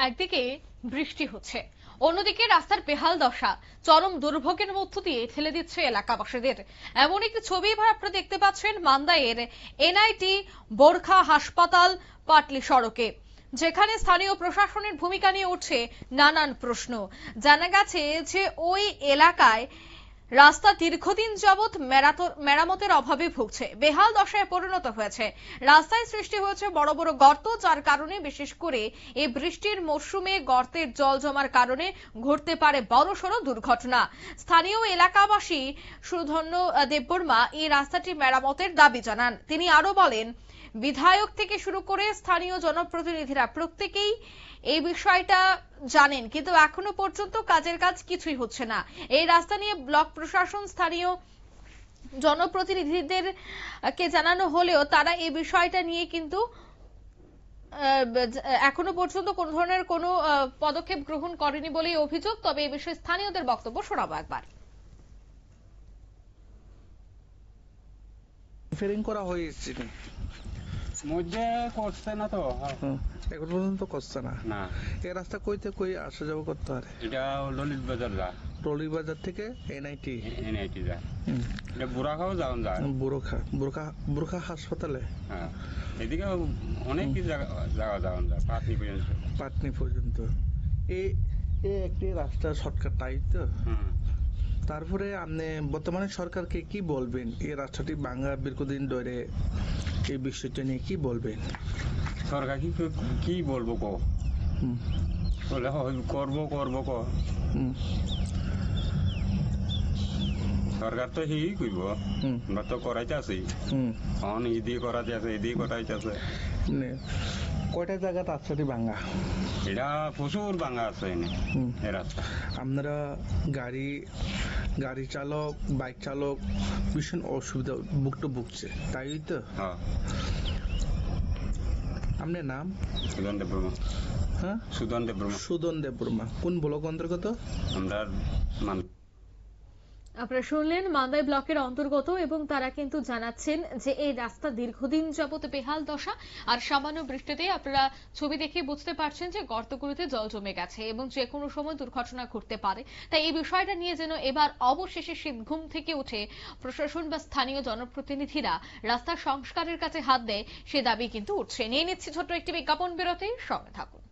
একদিকে বৃষ্টি হচ্ছে, অন্যদিকে রাস্তার বেহাল দশা চরম দুর্ভোগের মধ্য দিয়ে ঠেলে দিচ্ছে এলাকাবাসীদের। এমন একটি ছবি আপনারা দেখতে পাচ্ছেন মান্দাইয়ের এনআইটি বোরখা হাসপাতাল পাটলি সড়কে, যেখানে স্থানীয় প্রশাসনের ভূমিকা নিয়ে উঠছে নানান প্রশ্ন। জানা গেছে যে ওই এলাকায় রাস্তা দীর্ঘদিন যাবৎ মেরামতের অভাবে ভুগছে, বেহাল দশায় পরিণত হয়েছে। রাস্তায় সৃষ্টি হয়েছে বড় বড় গর্ত, যার কারণে বিশেষ করে এই বৃষ্টির মরশুমে গর্তের জল জমার কারণে ঘটতে পারে বড়সড় দুর্ঘটনা। স্থানীয় এলাকাবাসী সুধন্য দেববর্মা এই রাস্তাটি মেরামতের দাবি জানান। তিনি আরো বলেন, বিধায়ক থেকে শুরু করে স্থানীয় জনপ্রতিনিধিরা প্রত্যেকেই এই বিষয়টা জানেন, কিন্তু এখনো পর্যন্ত কাজের কাজ কিছুই হচ্ছে না। এই রাস্তা নিয়ে ব্লক প্রশাসন স্থানীয় জনপ্রতিনিধিদের কে জানানো হলেও তারা এই বিষয়টা নিয়ে কিন্তু এখনো পর্যন্ত কোন ধরনের কোনো পদক্ষেপ গ্রহণ করেনি বলেই অভিযোগ। তবে এই বিষয়ে স্থানীয়দের বক্তব্য শোনাবো একবার। ফেরিং করা হয়েছে মধ্যে করছে না তো, এখন পর্যন্ত করছে না। না এই রাস্তা কইতে কই আসা যাওয়া করতে পারে? এটা ললিত বাজার যা, টলি বাজার থেকে এনআইটি এনআইটি যা, এটা বুড়াখাও যাওয়া যায়, বুরখা হাসপাতালে। হ্যাঁ, এদিকে অনেক কিছু জায়গা যাওয়া যায়, পাটনি পর্যন্ত। এই একটি রাস্তা শর্টকাট তাই তো। তারপরে আপনি বর্তমানে সরকারকে কি বলবেন? এই রাস্তাটি ভাঙা দীর্ঘদিন ধরে, এই বিষয়টা নিয়ে কি বলবেন? সরকার কি বলবো কো, করবো ক সরকার তো সেই কইব, আমরা তো করাইতে আছি, এদিকে করাতে আছে, এদিকে করাইতে আছে। কয়টা জায়গা রাস্তাটি ভাঙা? এটা প্রচুর ভাঙা আছে এই রাস্তা। আপনারা গাড়ি চালক, বাইক চালক ভীষণ অসুবিধা ভুগছে, তাই তো? আপনার নাম? সুদন দেববর্মা। হ্যাঁ, সুদন দেববর্মা। কোন ব্লক অন্তর্গত? আমরা আপনারা শুনলেন মান্দাই ব্লকের অন্তর্গত, এবং তারা কিন্তু জানাচ্ছেন যে এই রাস্তা দীর্ঘদিন যাবত বেহাল দশা, আর সামান্য বৃষ্টিতে আপনারা ছবি দেখে বুঝতে পারছেন যে গর্তগুলিতে জল জমে গেছে এবং যে কোনো সময় দুর্ঘটনা ঘটতে পারে। তাই এই বিষয়টা নিয়ে যেন এবার অবশেষে শীত ঘুম থেকে উঠে প্রশাসন বা স্থানীয় জনপ্রতিনিধিরা রাস্তা সংস্কারের কাছে হাত দেয়, সে দাবি কিন্তু উঠছে। নিয়ে নিচ্ছি ছোট্ট একটি বিজ্ঞাপন বিরতি, সঙ্গে থাকুন।